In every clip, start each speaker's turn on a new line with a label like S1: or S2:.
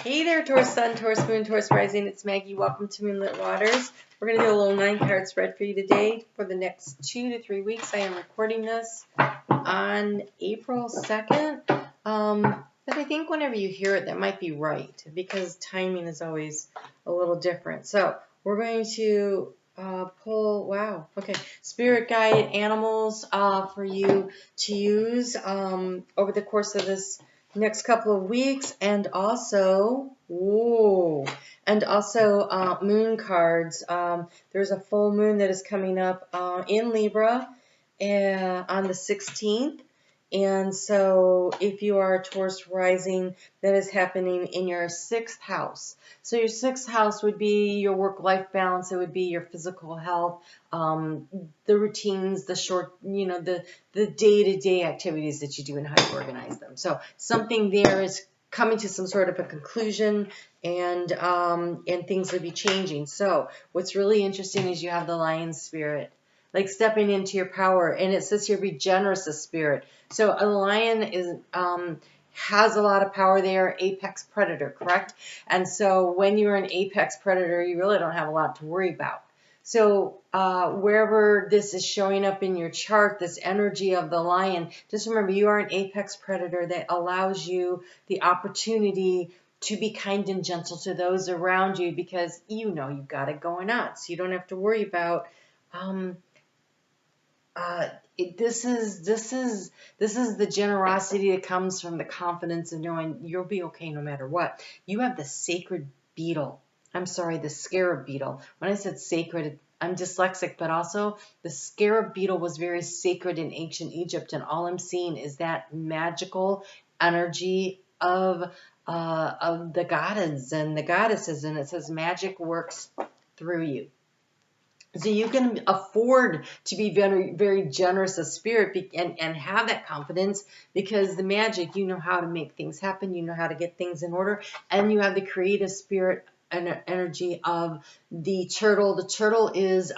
S1: Hey there, Taurus Sun, Taurus Moon, Taurus Rising. It's Maggie. Welcome to Moonlit Waters. We're going to do a little 9-card spread for you today for the next 2 to 3 weeks. I am recording this on April 2nd. But I think whenever you hear it, that might be right because timing is always a little different. So we're going to pull, spirit guide animals for you to use over the course of this next couple of weeks, and also moon cards. There's a full moon that is coming up in Libra on the 16th. And so if you are a Taurus rising, that is happening in your 6th house. So your 6th house would be your work-life balance. It would be your physical health, the routines, the day-to-day activities that you do and how you organize them. So something there is coming to some sort of a conclusion, and things will be changing. So what's really interesting is you have the lion spirit, like stepping into your power, and it says here, be generous of spirit. So a lion has a lot of power. They are apex predator, correct? And so when you're an apex predator, you really don't have a lot to worry about. So wherever this is showing up in your chart, this energy of the lion, just remember you are an apex predator that allows you the opportunity to be kind and gentle to those around you, because you know you've got it going on. So you don't have to worry about this is the generosity that comes from the confidence of knowing you'll be okay no matter what. You have the sacred beetle. I'm sorry, the scarab beetle. When I said sacred, I'm dyslexic, but also the scarab beetle was very sacred in ancient Egypt, and all I'm seeing is that magical energy of the gods and the goddesses, and it says magic works through you. So you can afford to be very, very generous of spirit and have that confidence, because the magic, you know how to make things happen, you know how to get things in order, and you have the creative spirit and energy of the turtle. The turtle is,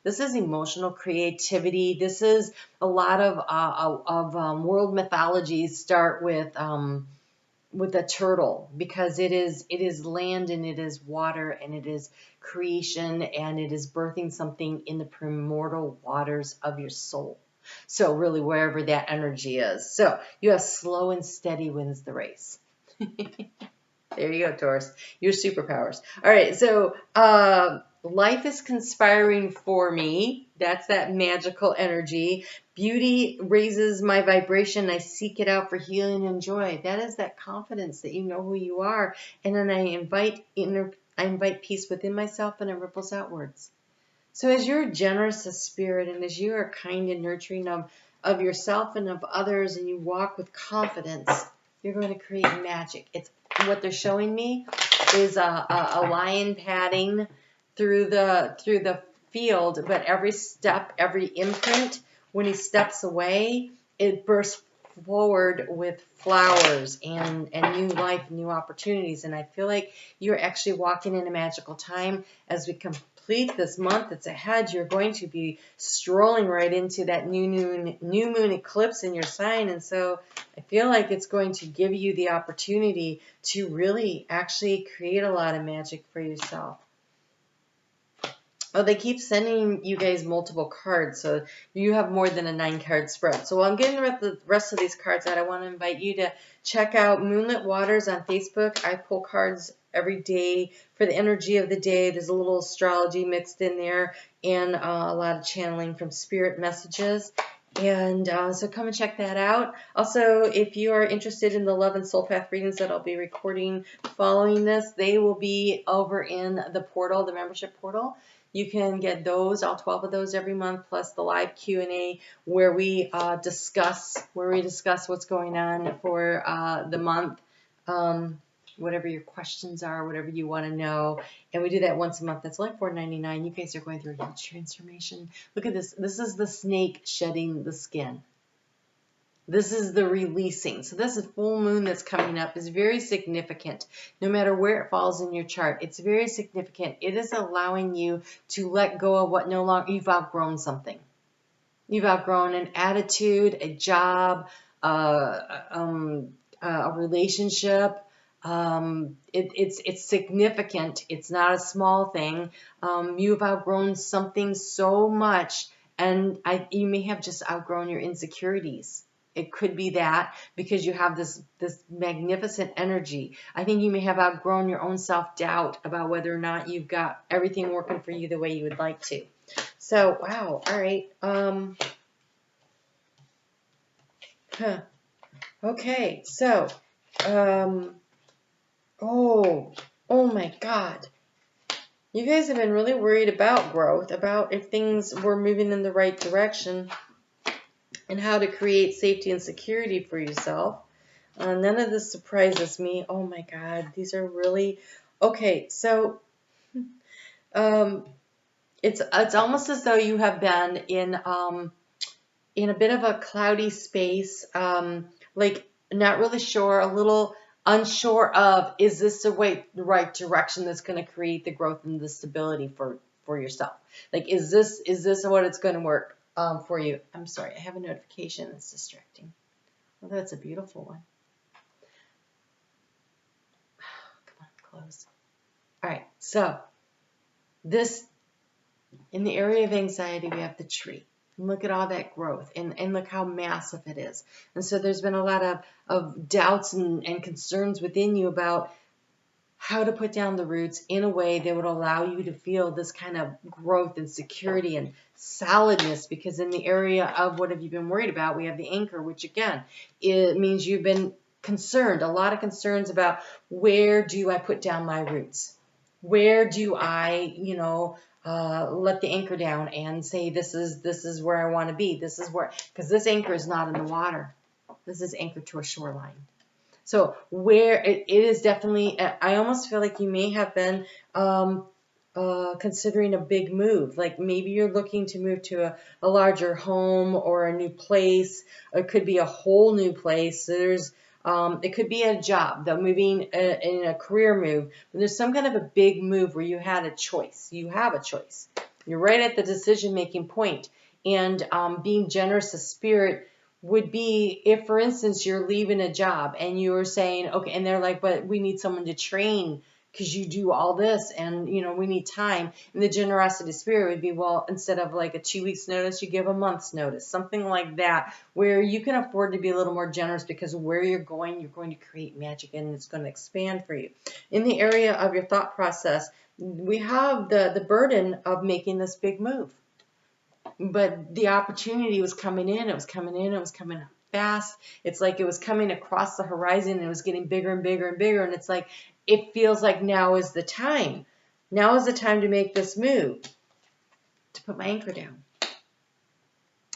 S1: this is emotional creativity. This is a lot of world mythologies start with a turtle, because it is land and it is water and it is creation and it is birthing something in the primordial waters of your soul. So really wherever that energy is. So you have slow and steady wins the race. There you go, Taurus. Your superpowers. All right, so life is conspiring for me. That's that magical energy. Beauty raises my vibration. I seek it out for healing and joy. That is that confidence that you know who you are. And then I invite peace within myself, and it ripples outwards. So as you're generous of spirit, and as you are kind and nurturing of yourself and of others, and you walk with confidence, you're going to create magic. It's what they're showing me is a lion padding through the field, but every step, every imprint, when he steps away, it bursts forward with flowers and new life, new opportunities. And I feel like you're actually walking in a magical time. As we complete this month that's ahead, you're going to be strolling right into that new moon eclipse in your sign. And so I feel like it's going to give you the opportunity to really actually create a lot of magic for yourself. Oh, they keep sending you guys multiple cards, so you have more than a 9-card spread. So while I'm getting the rest of these cards out, I want to invite you to check out Moonlit Waters on Facebook. I pull cards every day for the energy of the day. There's a little astrology mixed in there, and a lot of channeling from spirit messages. And so come and check that out. Also, if you are interested in the Love and Soul Path readings that I'll be recording following this, they will be over in the portal, the membership portal. You can get those, all 12 of those every month, plus the live Q&A where we discuss what's going on for the month, whatever your questions are, whatever you want to know. And we do that once a month. That's only $4.99. You guys are going through a huge transformation. Look at this. This is the snake shedding the skin. This is the releasing. So this is full moon that's coming up. Is very significant. No matter where it falls in your chart, it's very significant. It is allowing you to let go of what no longer, you've outgrown something. You've outgrown an attitude, a job, a relationship, It's significant. It's not a small thing. You've outgrown something so much, and you may have just outgrown your insecurities. It could be that because you have this magnificent energy. I think you may have outgrown your own self-doubt about whether or not you've got everything working for you the way you would like to. So, wow. All right. Okay. So, oh my God. You guys have been really worried about growth, about if things were moving in the right direction, and how to create safety and security for yourself. None of this surprises me. Oh my God, these are really okay. So, it's almost as though you have been in a bit of a cloudy space, like not really sure, a little unsure of, is this the right direction that's going to create the growth and the stability for yourself? Like, is this what it's going to work for you? I'm sorry, I have a notification that's distracting. Oh, that's a beautiful one. Come on, close. All right, so this, in the area of anxiety, we have the tree. And look at all that growth, and look how massive it is. And so there's been a lot of doubts and concerns within you about how to put down the roots in a way that would allow you to feel this kind of growth and security and solidness, because in the area of what have you been worried about, we have the anchor, which again, it means you've been concerned, a lot of concerns about, where do I put down my roots? Where do I, let the anchor down and say, this is where I want to be. This is where, because this anchor is not in the water. This is anchored to a shoreline. So where it is definitely, I almost feel like you may have been considering a big move. Like maybe you're looking to move to a larger home or a new place. It could be a whole new place. There's it could be a job, though, moving in a career move. But there's some kind of a big move where you had a choice. You have a choice. You're right at the decision-making point. And being generous of spirit would be if, for instance, you're leaving a job and you were saying, okay, and they're like, but we need someone to train because you do all this and, we need time. And the generosity spirit would be, well, instead of like a 2 weeks notice, you give a month's notice, something like that, where you can afford to be a little more generous because where you're going to create magic and it's going to expand for you. In the area of your thought process, we have the burden of making this big move. But the opportunity was coming in, it was coming fast. It's like it was coming across the horizon and it was getting bigger and bigger and bigger. And it's like, it feels like now is the time. Now is the time to make this move, to put my anchor down.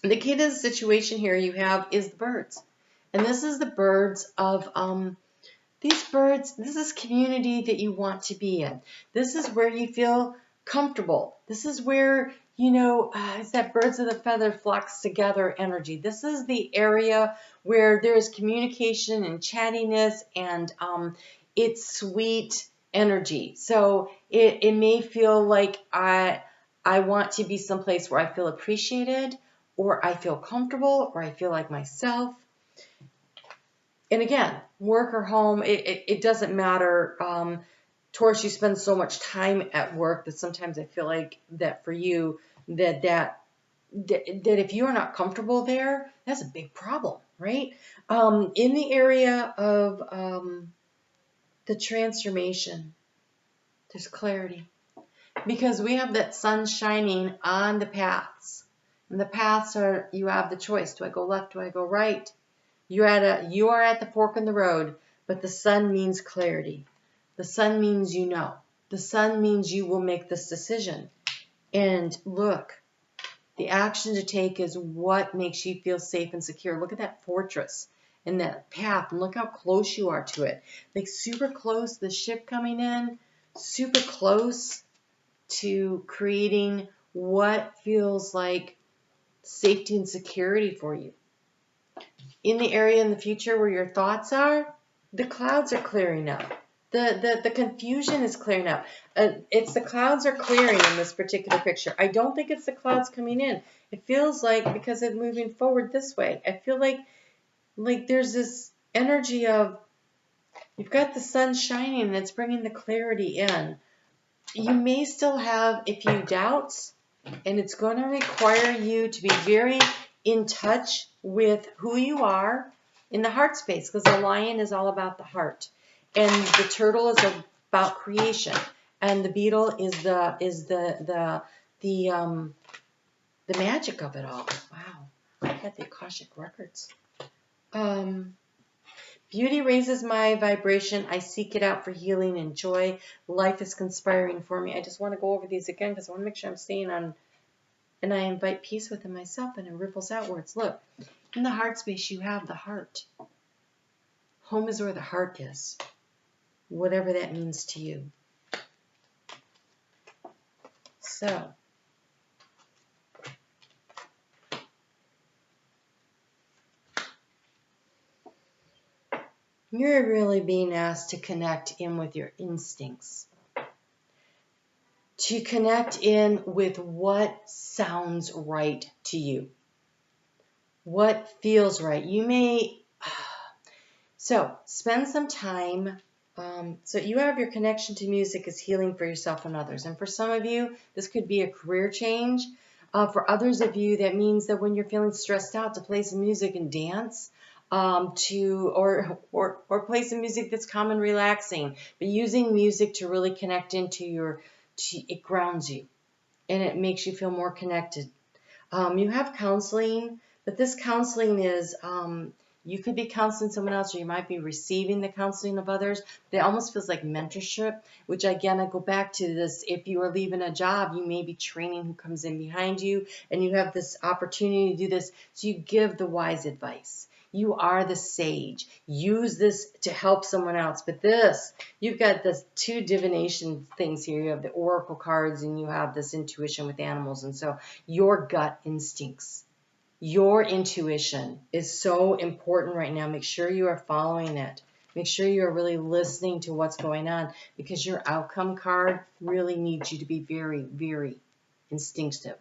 S1: The key to the situation here you have is the birds. And this is the birds of, these birds, this is community that you want to be in. This is where you feel comfortable. This is where, it's that birds of the feather flocks together energy. This is the area where there's communication and chattiness and it's sweet energy. So it may feel like I want to be someplace where I feel appreciated, or I feel comfortable, or I feel like myself. And again, work or home, it doesn't matter. Taurus, you spend so much time at work that sometimes I feel like that for you, that if you are not comfortable there, that's a big problem, right? In the area of the transformation, there's clarity. Because we have that sun shining on the paths. And the paths are, you have the choice. Do I go left? Do I go right? You are at the fork in the road, but the sun means clarity. The sun means you know. The sun means you will make this decision. And look, the action to take is what makes you feel safe and secure. Look at that fortress and that path, and look how close you are to it. Like super close, the ship coming in, super close to creating what feels like safety and security for you. In the area in the future where your thoughts are, the clouds are clearing up. The confusion is clearing up. It's the clouds are clearing in this particular picture. I don't think it's the clouds coming in. It feels like, because it's moving forward this way, I feel like there's this energy of You've got the sun shining and it's bringing the clarity in. You may still have a few doubts, and it's going to require you to be very in touch with who you are in the heart space, because the lion is all about the heart, and the turtle is about creation, and the beetle is the magic of it all. Wow, I had the Akashic records. Beauty raises my vibration. I seek it out for healing and joy. Life is conspiring for me. I just want to go over these again because I want to make sure I'm staying on. And I invite peace within myself, and it ripples outwards. Look, in the heart space, you have the heart. Home is where the heart is, whatever that means to you. So, you're really being asked to connect in with your instincts. To connect in with what sounds right to you. What feels right. You may... So, spend some time. So you have your connection to music as healing for yourself and others. And for some of you, this could be a career change. For others of you, that means that when you're feeling stressed out, to play some music and dance. Or play some music that's calm and relaxing. But using music to really connect into it grounds you. And it makes you feel more connected. You have counseling, but this counseling is, you could be counseling someone else, or you might be receiving the counseling of others. But it almost feels like mentorship, which again, I go back to this. If you are leaving a job, you may be training who comes in behind you, and you have this opportunity to do this. So you give the wise advice. You are the sage. Use this to help someone else. But this, you've got this two divination things here. You have the oracle cards, and you have this intuition with animals. And so your gut instincts, your intuition is so important right now. Make sure you are following it. Make sure you are really listening to what's going on, because your outcome card really needs you to be very, very instinctive.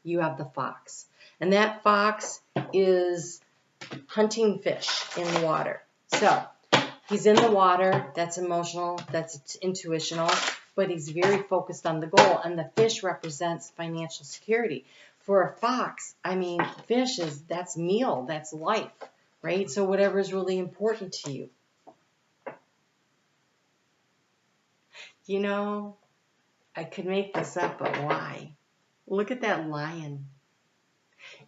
S1: You have the fox. And that fox is hunting fish in the water. So he's in the water. That's emotional. That's intuitional. But he's very focused on the goal. And the fish represents financial security. For a fox, I mean, fish that's meal. That's life, right? So whatever is really important to you. You know, I could make this up, but why? Look at that lion.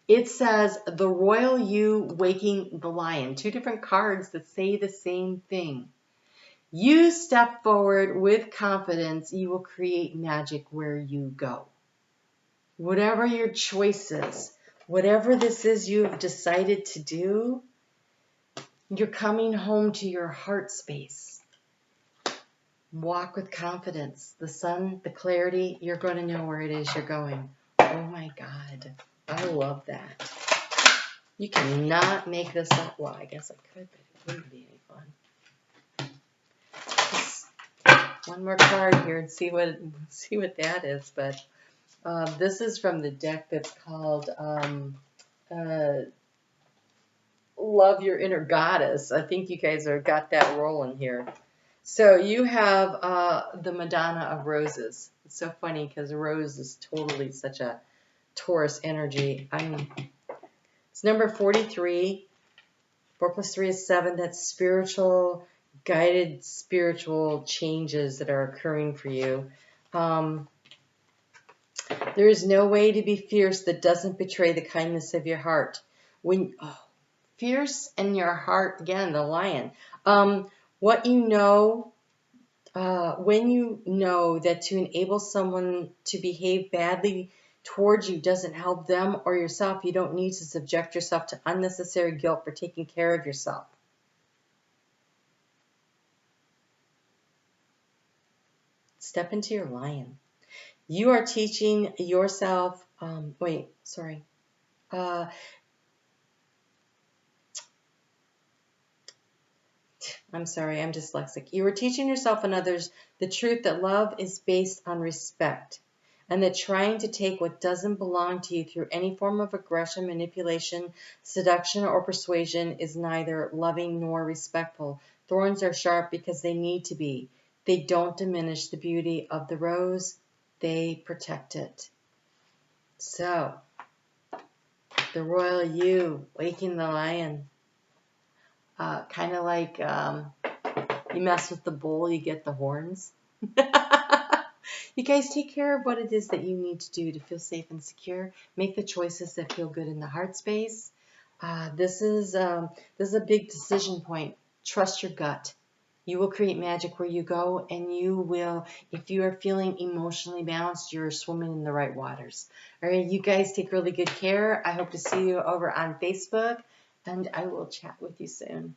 S1: It says, the royal you waking the lion. Two different cards that say the same thing. You step forward with confidence. You will create magic where you go. Whatever your choice is, whatever this is you've decided to do, you're coming home to your heart space. Walk with confidence. The sun, the clarity, you're going to know where it is you're going. Oh my God. I love that. You cannot make this up. Well, I guess I could, but it wouldn't be any fun. One more card here and see what that is. But this is from the deck that's called Love Your Inner Goddess. I think you guys have got that rolling here. So you have the Madonna of Roses. It's so funny because rose is totally such a Taurus energy. It's number 43. 4 + 3 is 7. That's spiritual, guided spiritual changes that are occurring for you. There is no way to be fierce that doesn't betray the kindness of your heart. Fierce in your heart, again, the lion. What you know, when you know that to enable someone to behave badly towards you doesn't help them or yourself, you don't need to subject yourself to unnecessary guilt for taking care of yourself. Step into your lion. You are teaching yourself, I'm sorry, I'm dyslexic. You are teaching yourself and others the truth that love is based on respect, and that trying to take what doesn't belong to you through any form of aggression, manipulation, seduction, or persuasion is neither loving nor respectful. Thorns are sharp because they need to be. They don't diminish the beauty of the rose. They protect it. So, the royal you, waking the lion. Kind of like you mess with the bull, you get the horns. You guys take care of what it is that you need to do to feel safe and secure. Make the choices that feel good in the heart space. This is a big decision point. Trust your gut. You will create magic where you go, and you will, if you are feeling emotionally balanced, you're swimming in the right waters. All right, you guys take really good care. I hope to see you over on Facebook, and I will chat with you soon.